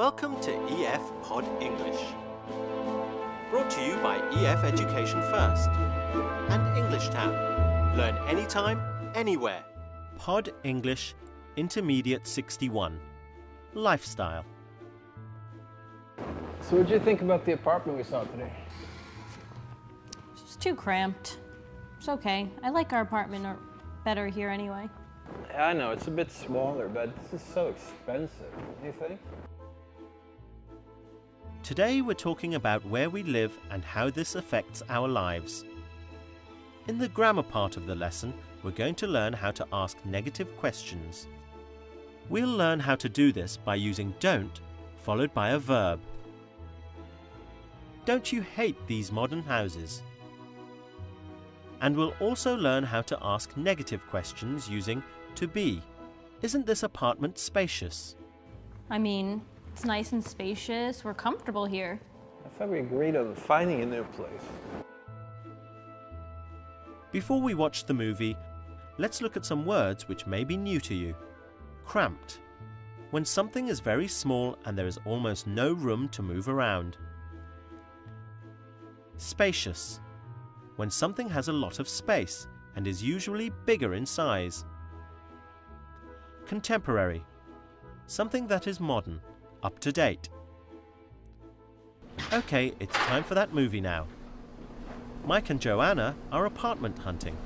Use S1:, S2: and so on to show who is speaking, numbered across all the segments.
S1: Welcome to EF Pod English. Brought to you by EF Education First and English Tab. Learn anytime, anywhere. Pod English Intermediate 61. Lifestyle.
S2: So what did you think about the apartment we saw today?
S3: It's too cramped. It's okay. I like our apartment better here anyway.
S2: Yeah, I know, it's a bit smaller, but this is so expensive, don't you think?
S1: Today we're talking about where we live and how this affects our lives. In the grammar part of the lesson, we're going to learn how to ask negative questions. We'll learn how to do this by using don't followed by a verb. Don't you hate these modern houses? And we'll also learn how to ask negative questions using to be. Isn't this apartment spacious?
S3: I mean, it's nice and spacious. We're comfortable here.
S2: I thought we agreed on finding a new place.
S1: Before we watch the movie, let's look at some words which may be new to you. Cramped. When something is very small and there is almost no room to move around. Spacious. When something has a lot of space and is usually bigger in size. Contemporary. Something that is modern, up to date. Okay, it's time for that movie now. Mike and Joanna are apartment hunting.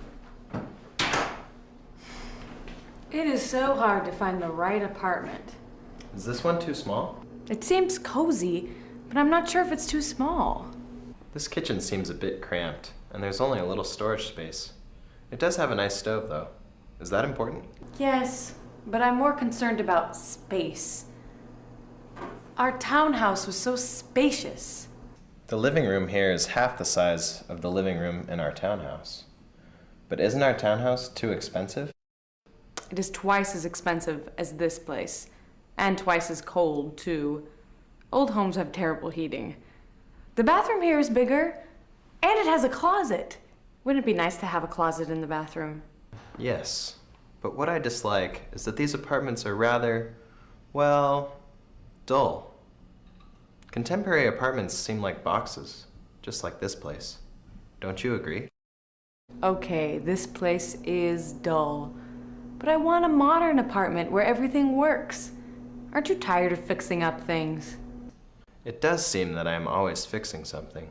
S4: It is so hard to find the right apartment.
S5: Is this one too small?
S4: It seems cozy, but I'm not sure if it's too small.
S5: This kitchen seems a bit cramped, and there's only a little storage space. It does have a nice stove, though. Is that important?
S4: Yes, but I'm more concerned about space. Our townhouse was so spacious.
S5: The living room here is half the size of the living room in our townhouse. But isn't our townhouse too expensive?
S4: It is twice as expensive as this place, and twice as cold, too. Old homes have terrible heating. The bathroom here is bigger, and it has a closet. Wouldn't it be nice to have a closet in the bathroom?
S5: Yes, but what I dislike is that these apartments are rather, well, dull. Contemporary apartments seem like boxes, just like this place. Don't you agree?
S4: Okay, this place is dull, but I want a modern apartment where everything works. Aren't you tired of fixing up things?
S5: It does seem that I am always fixing something,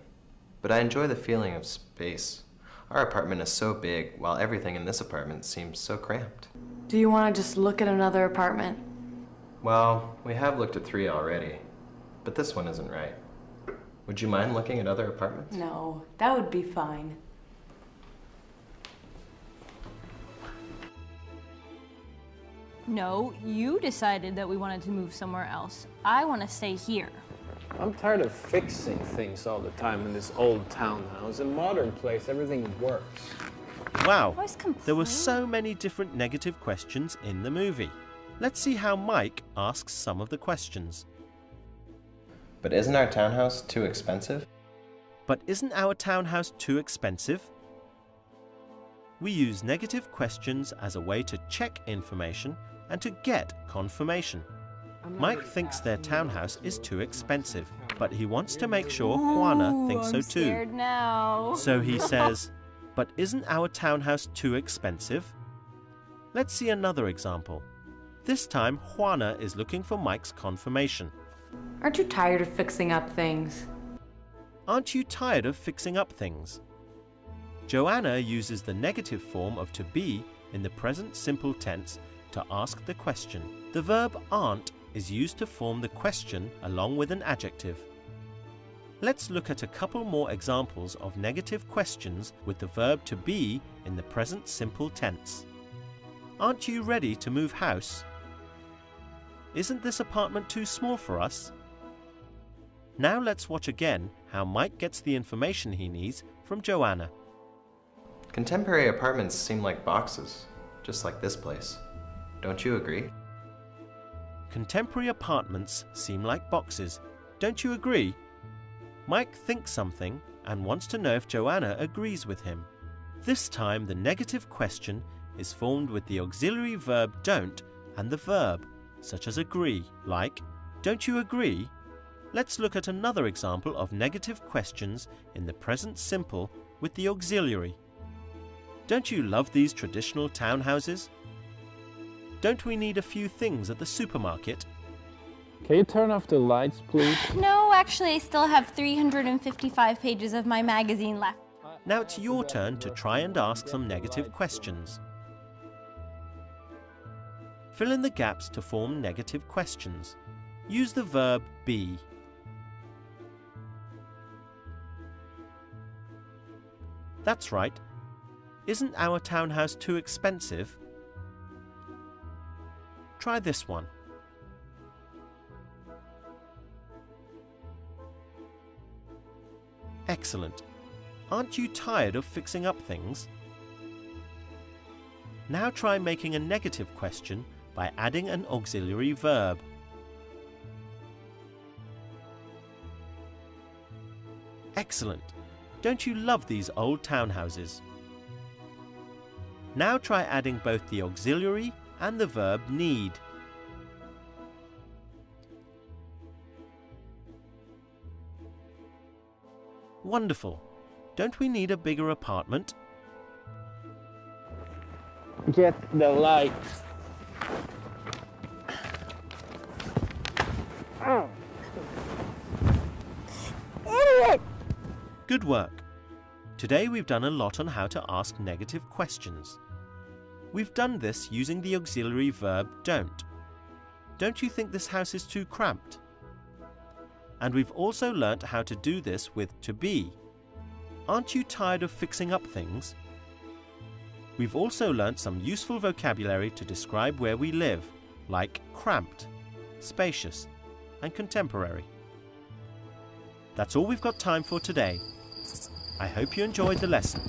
S5: but I enjoy the feeling of space. Our apartment is so big, while everything in this apartment seems so cramped.
S4: Do you want to just look at another apartment?
S5: Well, we have looked at 3 already, but this one isn't right. Would you mind looking at other apartments?
S4: No, that would be fine.
S3: No, you decided that we wanted to move somewhere else. I want to stay here.
S2: I'm tired of fixing things all the time in this old townhouse. In a modern place, everything works.
S1: Wow,
S3: Always
S1: there were
S3: complain.
S1: so many different negative questions in the movie. Let's see how Mike asks some of the questions.
S5: But isn't our townhouse too expensive?
S1: But isn't our townhouse too expensive? We use negative questions as a way to check information and to get confirmation. Mike thinks their townhouse is too expensive, but he wants to make sure Juana thinks so
S3: I'm
S1: too.
S3: scared now.
S1: So he says, but isn't our townhouse too expensive? Let's see another example. This time, Juana is looking for Mike's confirmation.
S4: Aren't you tired of fixing up things?
S1: Aren't you tired of fixing up things? Joanna uses the negative form of to be in the present simple tense to ask the question. The verb aren't is used to form the question along with an adjective. Let's look at a couple more examples of negative questions with the verb to be in the present simple tense. Aren't you ready to move house? Isn't this apartment too small for us? Now let's watch again how Mike gets the information he needs from Joanna.
S5: Contemporary apartments seem like boxes, just like this place. Don't you agree?
S1: Contemporary apartments seem like boxes. Don't you agree? Mike thinks something and wants to know if Joanna agrees with him. This time the negative question is formed with the auxiliary verb don't and the verb, such as agree, like Don't you agree? Let's look at another example of negative questions in the present simple with the auxiliary. Don't you love these traditional townhouses? Don't we need a few things at the supermarket?
S2: Can you turn off the lights, please?
S3: No, actually, I still have 355 pages of my magazine left.
S1: Now it's your turn to try and ask some negative questions. Fill in the gaps to form negative questions. Use the verb be. That's right. Isn't our townhouse too expensive? Try this one. Excellent. Aren't you tired of fixing up things? Now try making a negative question by adding an auxiliary verb. Excellent. Don't you love these old townhouses? Now try adding both the auxiliary and the verb need. Wonderful. Don't we need a bigger apartment?
S2: Get the lights.
S3: Idiot!
S1: Good work. Today we've done a lot on how to ask negative questions. We've done this using the auxiliary verb don't. Don't you think this house is too cramped? And we've also learnt how to do this with to be. Aren't you tired of fixing up things? We've also learnt some useful vocabulary to describe where we live, like cramped, spacious, and contemporary. That's all we've got time for today. I hope you enjoyed the lesson.